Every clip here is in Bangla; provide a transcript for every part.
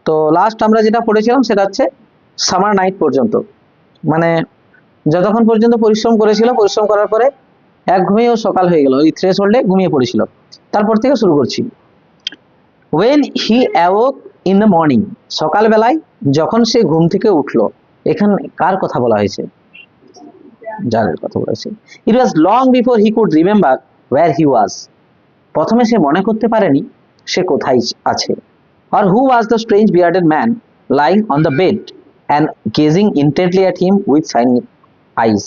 তো লাস্ট আমরা যেটা পড়েছিলাম সেটা হচ্ছে সামার নাইট পর্যন্ত, মানে যতক্ষণ পর্যন্ত পরিশ্রম করেছিল, পরিশ্রম করার পরে এক ঘুমিয়েও সকাল হয়ে গেল, ওই থ্রেশহোল্ডে ঘুমিয়ে পড়েছিল। তারপর থেকে শুরু করছি। when he awoke in the morning, সকালবেলায় যখন সে ঘুম থেকে উঠলো, এখানে কার কথা বলা হয়েছে? জারের কথা বলা হয়েছে। it was long before he could remember where he was, প্রথমে সে মনে করতে পারেনি সে কোথায় আছে। or who was the strange bearded man lying on the bed and gazing intently at him with shining eyes,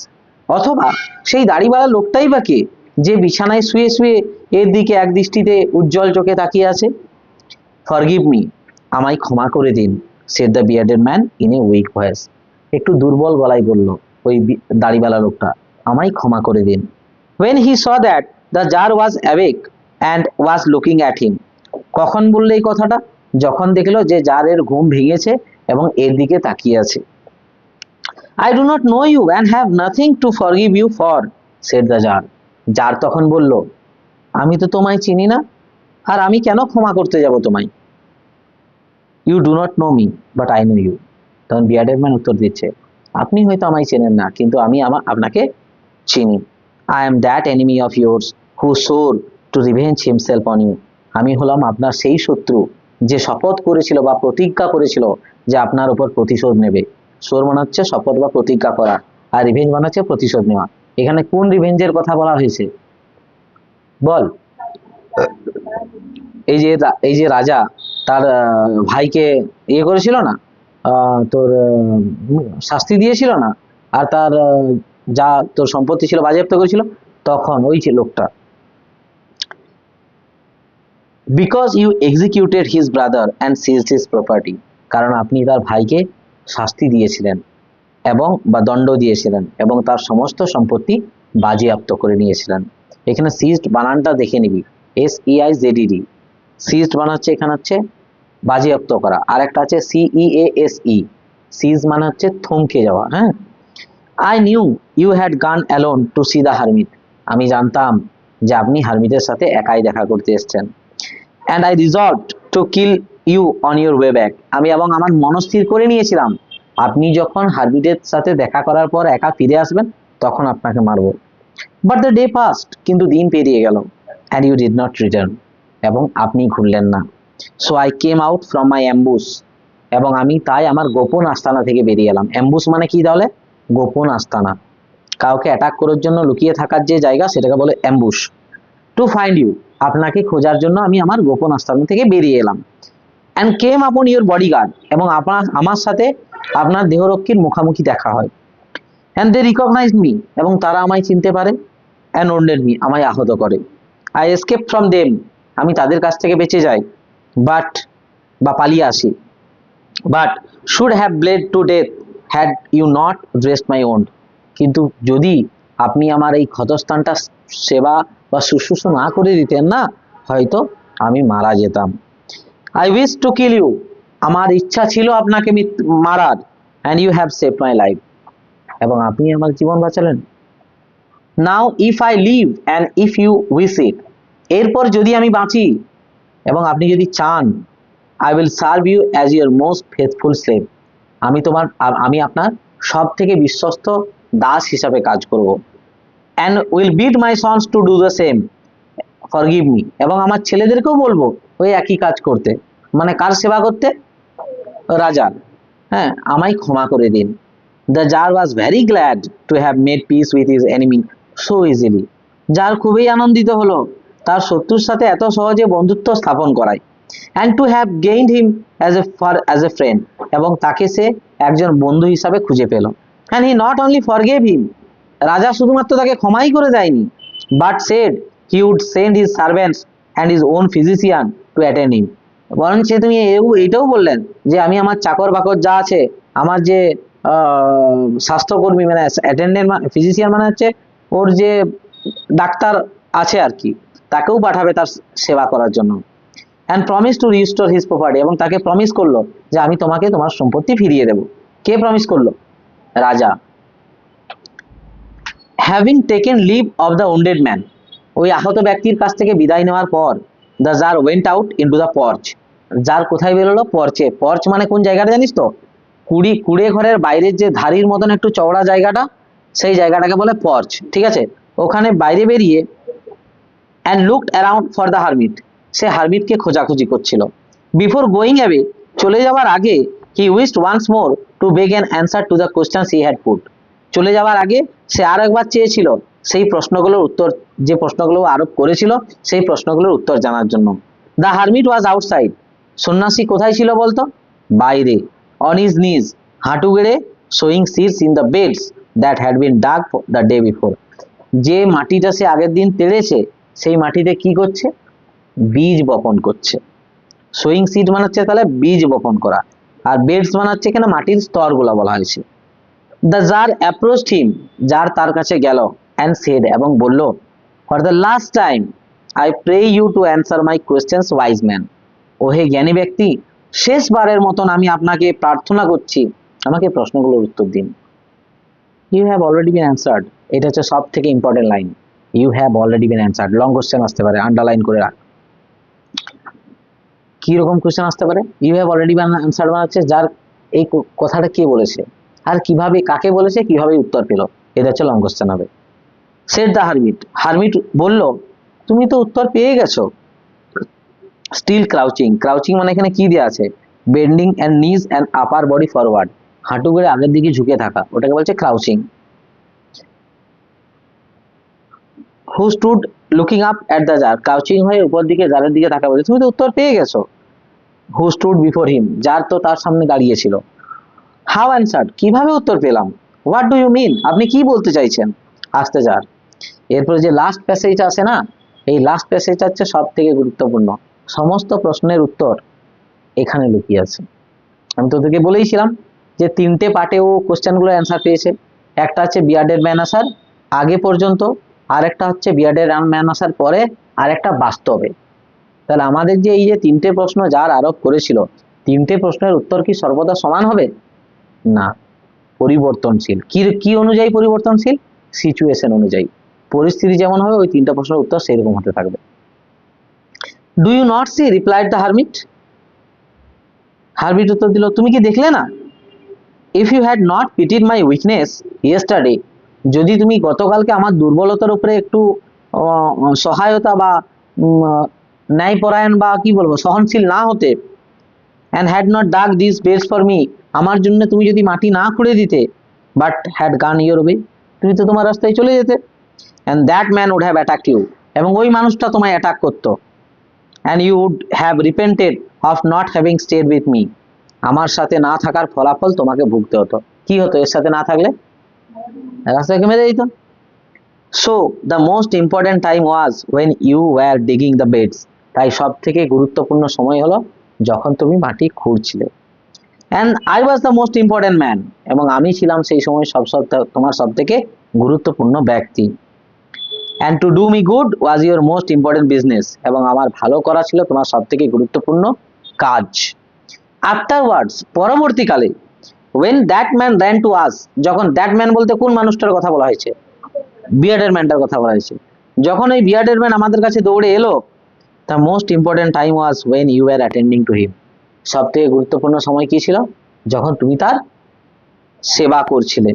অথবা সেই দাড়িওয়ালা লোকটাই বা কে যে বিছানায় শুয়ে শুয়ে এর দিকে এক দৃষ্টিতে উজ্জ্বল চোখে তাকিয়ে আছে। ফরগিভ মি, আমায় ক্ষমা করে দিন, said the bearded man in a weak voice, একটু দুর্বল গলায় বলল ওই দাড়িওয়ালা লোকটা, আমায় ক্ষমা করে দিন। when he saw that the jar was awake and was looking at him, কখন বললে এই কথাটা? যখন দেখলো যে জারের ঘুম ভেঙেছে এবং এর দিকে তাকিয়ে আছে। I do not know you and have nothing to forgive you for, said the jar, jar তখন বলল, আমি তো তোমায় চিনি না, আর আমি কেন ক্ষমা করতে যাব তোমায়। you do not know me but I know you, তখন বিয়ার্ডেড ম্যান উত্তর দিচ্ছে, আপনি হয়তো আমায় চেনেন না কিন্তু আমি আপনাকে চিনি। I am that enemy of yours who swore to revenge himself on you, আমি হলাম আপনার সেই শত্রু যে শপথ করেছিল বা প্রতিজ্ঞা করেছিল যে আপনার উপর প্রতিশোধ নেবে। সোর মানে হচ্ছে শপথ বা প্রতিজ্ঞা করা, আর রিভেঞ্জ মানে হচ্ছে প্রতিশোধ নেওয়া। এখানে কোন রিভেঞ্জের কথা বলা হয়েছে বল? এই যে রাজা তার ভাইকে ইয়ে করেছিল না, তোর শাস্তি দিয়েছিল না, আর তার যা তোর সম্পত্তি ছিল বাজেয়াপ্ত করেছিল, তখন ওই যে লোকটা। Because you executed his brother and seized his property, কারণ আপনি তার ভাইকে শাস্তি দিয়েছিলেন এবং বা দণ্ড দিয়েছিলেন এবং তার সমস্ত সম্পত্তি বাজেয়াপ্ত করে নিয়েছিলেন। এখানে সিজড বানানটা দেখে নিবি, SEIZED, সিজড মানে হচ্ছে এখানে হচ্ছে বাজেয়াপ্ত করা, আর একটা আছে CEASE, সিজ মানে হচ্ছে থমকে যাওয়া। হ্যাঁ, I knew you had gone alone to see the hermit, আমি জানতাম যে আপনি হারমিটের সাথে একাই দেখা করতে এসেছেন। and I resolved to kill you on your way back, আমি এবং আমার মনস্থির করে নিয়েছিলাম আপনি যখন হারমিটের সাথে দেখা করার পর একা ফিরে আসবেন তখন আপনাকে মারব। but the day passed, কিন্তু দিন পেরিয়ে গেল, and you did not return, এবং আপনি ঘুরলেন না। so I came out from my ambush, এবং আমি তাই আমার গোপন আস্তানা থেকে বেরিয়ে এলাম। অ্যাম্বুশ মানে কি তাহলে? গোপন আস্তানা, কাউকে অ্যাটাক করার জন্য লুকিয়ে থাকার যে জায়গা সেটাকে বলে অ্যাম্বুশ। টু ফাইন্ড ইউ, আপনাকে খোঁজার জন্য আমি আমার গোপন আস্তানা থেকে বেরিয়ে এলাম। অ্যান্ড কেম আপন ইউর বডিগার্ড, এবং আমার সাথে আপনার দেহরক্ষীর মুখামুখি দেখা হয়। অ্যান্ড দে রিকগনাইজড মি, এবং তারা আমায় চিনতে পারে। অ্যান্ড ওন্ডেড মি, আমায় আহত করে। আই এসকেপ ফ্রম দেম, আমি তাদের কাছ থেকে বেঁচে যাই, বাট বা পালিয়ে আসি। But should have bled to death had you not dressed my wound, কিন্তু যদি আপনি আমার এই ক্ষতস্থানটা সেবা বা শুশ্রূষা না করে দিতেন না, হয়তো আমি মারা যেতাম। I wish to kill you, আমার ইচ্ছা ছিল আপনাকে মারার। And you have saved my life, এবং আপনি আমার জীবন বাঁচালেন। Now if I live and if you wish it, এরপর যদি আমি বাঁচি এবং আপনি যদি চান, I will serve you as your most faithful slave, আমি আপনার সব থেকে বিশ্বস্ত দাস হিসাবে কাজ করব। And will bid my sons to do the same, forgive me, এবং আমার ছেলেদেরকেও বলবো ওই একই কাজ করতে। মানে কার সেবা করতে? রাজার। হ্যাঁ, আমায় ক্ষমা করে দিন। The jar was very glad to have made peace with his enemy so easily, যার খুবই আনন্দিত হলো তার শত্রুর সাথে এত সহজে বন্ধুত্ব স্থাপন করায়। And to have gained him as a friend, এবং তাকে সে একজন বন্ধু হিসাবে খুঁজে পেল। And he not only forgave him, রাজা শুধুমাত্র তাকে ক্ষমাই করে দেয়নি, but said he would send his servants and his own physician to attend him, বরং সে তুমি এটাও বললেন যে আমি আমার চাকর বাকর যা আছে, আমার যে স্বাস্থ্যকর্মী মানে অ্যাটেন্ডেন্ট, ফিজিশিয়ান মানে হচ্ছে ওর যে ডাক্তার আছে আর কি, তাকেও পাঠাবে তার সেবা করার জন্য। And promise to restore his property, এবং তাকে প্রমিস করলো যে আমি তোমাকে তোমার সম্পত্তি ফিরিয়ে দেব। কে প্রমিস করলো? রাজা। Having taken leave of the wounded man, ওই আহত ব্যক্তির কাছ থেকে বিদায় নেওয়ার পর the tsar went out into the porch, tsar কোথায় বেরোলো? পর্চে। পর্চ মানে কোন জায়গাটা জানিস তো? কুড়ে ঘরের বাইরের যে ধারির মতন একটু চওড়া জায়গাটা, সেই জায়গাটাকে বলে পর্চ, ঠিক আছে? ওখানে বাইরে বেরিয়ে and looked around for the hermit, সে হারমিটকে খোঁজাখুঁজি করছিল। বিফোর গোয়িং অ্যাওয়ে, চলে যাওয়ার আগে, he wished once more to beg an answer to the question he had put. চলে যাওয়ার আগে সে আরো একবার চেয়েছিল সেই প্রশ্নগুলোর উত্তর, যে প্রশ্নগুলো আরোপ করেছিল সেই প্রশ্নগুলোর উত্তর জানার জন্য। দ্য হারমিট ওয়াজ আউটসাইড, সন্ন্যাসী কোথায় ছিল বলতো? বাইরে। অন হিজ নিজ, হাঁটু গেড়ে, sowing seeds in the beds that had been dug the day before, যে মাটিটা সে আগের দিন তেড়েছে সেই মাটিতে কি করছে? বীজ বপন করছে। সোয়িং সিড মানে হচ্ছে তাহলে বীজ বপন করা, আর বেডস মানে হচ্ছে এখানে মাটির স্তরগুলো বলা হয়েছে। The tsar approached him, tsar তার কাছে গেল, অ্যান্ড সেড, এবং বলল, for the last time I pray you to answer my questions wise man. ও হে জ্ঞানী ব্যক্তি, শেষবারের মতন আমি আপনাকে প্রার্থনা করছি, আমাকে প্রশ্নগুলোর উত্তর দিন। You have already been answered, এটা হচ্ছে সব থেকে important line. You have already been answered, long question আসতে পারে, আন্ডারলাইন করে রাখ। কি রকম কোশ্চেন আসতে পারে? You have already been answered মানে হচ্ছে যার এই কথাটা কে বলেছে, আর কিভাবে, কাকে বলেছে, কিভাবে উত্তর পেল, এটা হচ্ছে লং কোশ্চেন হবে। সেড দ্য হারমিট, হারমিট বলল, তুমি তো উত্তর পেয়ে গেছো। স্টিল ক্রাউচিং, ক্রাউচিং মানে এখানে কি দেওয়া আছে? Bending and knees and upper body forward, হাঁটু গেড়ে আগের দিকে ঝুঁকে থাকা, ওটাকে বলছে crouching. Who stood looking up at the jar, crouching হয়ে উপর দিকে জারের দিকে থাকা, বলছে তুমি তো উত্তর পেয়ে গেছো। হু স্টুড বিফোর হিম, যার তো তার সামনে দাঁড়িয়েছিল। হাউ অ্যান্সার্ড, কিভাবে উত্তর পেলাম। হোয়াট ডু ইউ মিন, আপনি কি বলতে চাইছেন। আসতে যার। এরপরে যে লাস্ট প্যাসেজটা আছে না, এই লাস্ট প্যাসেজটা হচ্ছে সব থেকে গুরুত্বপূর্ণ। সমস্ত প্রশ্নের উত্তর এখানে লুকিয়ে আছে। আমি তোদেরকে বলেইছিলাম যে তিনটে পার্টে ও কোশ্চেনগুলো অ্যান্সার পেয়েছে। একটা হচ্ছে বিয়ার্ডেড ম্যান আসার আগে পর্যন্ত, আর একটা হচ্ছে বিয়ার্ডেড ম্যান আসার পরে, আর একটা বাস্তবে। তাহলে আমাদের যে এই যে তিনটে প্রশ্ন যার আরোপ করেছিল, তিনটে প্রশ্নের উত্তর কি সর্বদা সমান হবে? না, পরিবর্তনশীল। কি কি অনুযায়ী পরিবর্তনশীল? সিচুয়েশন অনুযায়ী, পরিস্থিতি যেমন হবে ওই তিনটা প্রশ্নের উত্তর সেরকম হতে থাকবে। Do you not see, replied the hermit, hermit উত্তর দিল, তুমি কি দেখলে না? If you had not pitied my weakness yesterday, যদি তুমি গতকালকে আমার দুর্বলতার উপরে একটু সহায়তা বা ন্যায়পরায়ণ বা কি বলবো সহনশীল না হতে, and had not dug this beds for me, আমার জন্য তুমি যদি মাটি না খুঁড়ে দিতে, but had gone your way, তুমি তো তোমার রাস্তায় চলে যেতে। And that man would have attack you, এবং ওই মানুষটা তোমায় অ্যাটাক করতো। And you would have repented of not having stayed with me, আমার সাথে না থাকার ফলাফল তোমাকে ভুগতে হতো। কি হতো এর সাথে না থাকলে? রাস্তায় মেরে দিত। So the most important time was when you were digging the beds, তাই সব থেকে গুরুত্বপূর্ণ সময় হলো যখন তুমি মাটি খুঁড়ছিলে। And I was the most important man, এবং আমি ছিলাম সেই সময় তোমার সব থেকে গুরুত্বপূর্ণ ব্যক্তি। And to do me good was your most important business, এবং আমার ভালো করা ছিল তোমার সব থেকে গুরুত্বপূর্ণ কাজ। আফটারওয়ার্ডস, পরবর্তীকালে, when that man ran to us, যখন দ্যাট ম্যান বলতে কোন মানুষটার কথা বলা হয়েছে? বিয়ার্ডেড ম্যানটার কথা বলা হয়েছে। যখন এই বিয়ার্ডেড ম্যান আমাদের কাছে দৌড়ে এলো, the most important time was when you are attending to him, সব থেকে গুরুত্বপূর্ণ সময় কি ছিল? যখন তুমি তার সেবা করছিলে।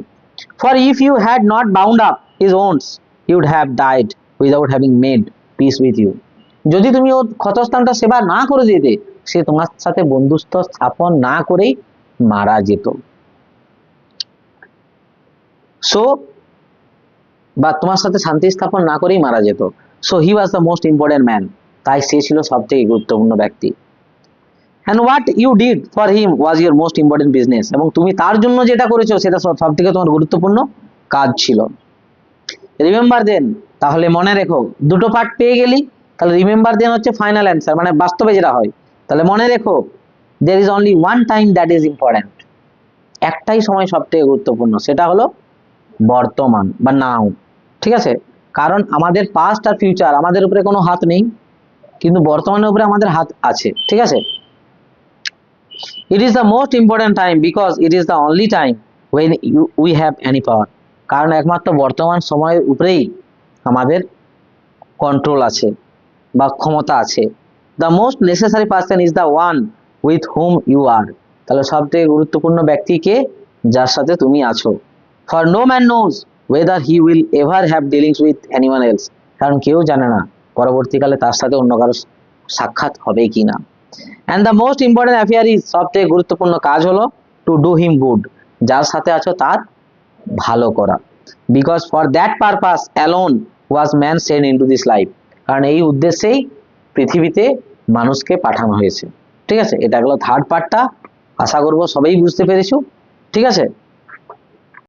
For if you had not bound up his wounds you'd have died without having made peace with you, যদি তুমি ওর ক্ষতস্থানটা সেবা না করে দিতে, সে তোমার সাথে বন্ধুত্ব স্থাপন না করেই মারা যেত। সো, বা তোমার সাথে শান্তি স্থাপন না করেই মারা যেত। So he was the most important man, তাই সে ছিল সব থেকে গুরুত্বপূর্ণ ব্যক্তি। And what you did for him was your most important business, এবং তুমি তার জন্য যেটা করেছো সেটা সব থেকে তোমার গুরুত্বপূর্ণ কাজ ছিল। রিমেম্বার দেন, তাহলে মনে রেখো, দুটো পার্ট পেয়ে গেলি, তাহলে রিমেম্বার দেন হচ্ছে ফাইনাল অ্যান্সার, মানে বাস্তবে যেটা হয়। তাহলে মনে রেখো, there is only one time that is important, একটাই সময় সব থেকে গুরুত্বপূর্ণ, সেটা হলো বর্তমান বা নাও। ঠিক আছে, কারণ আমাদের পাস্ট আর ফিউচার আমাদের উপরে কোনো হাত নেই, কিন্তু বর্তমানের উপরে আমাদের হাত আছে। ঠিক আছে, it is the most important time because it is the only time when we have any power, কারণ একমাত্র বর্তমান সময়ের উপরেই আমাদের কন্ট্রোল আছে বা ক্ষমতা আছে। The most necessary person is the one with whom you are. তাহলে সবথেকে গুরুত্বপূর্ণ ব্যক্তি কে? যার সাথে তুমি আছো। For no man knows whether he will ever have dealings with anyone else. কারণ কেউ জানে না পরবর্তীকালে তার সাথে অন্য কারো সাক্ষাৎ হবে কি না। And the most important affair is, সবথেকে গুরুত্বপূর্ণ কাজ হলো টু ডু হিম গুড, যার সাথে আছো তার ভালো করা। Because for that purpose alone was man sent into this life. কারণ এই উদ্দেশ্যেই পৃথিবীতে মানুষকে পাঠানো হয়েছে। ঠিক আছে, এটা গেলো থার্ড পার্টটা। আশা করবো সবাই বুঝতে পেরেছো। ঠিক আছে।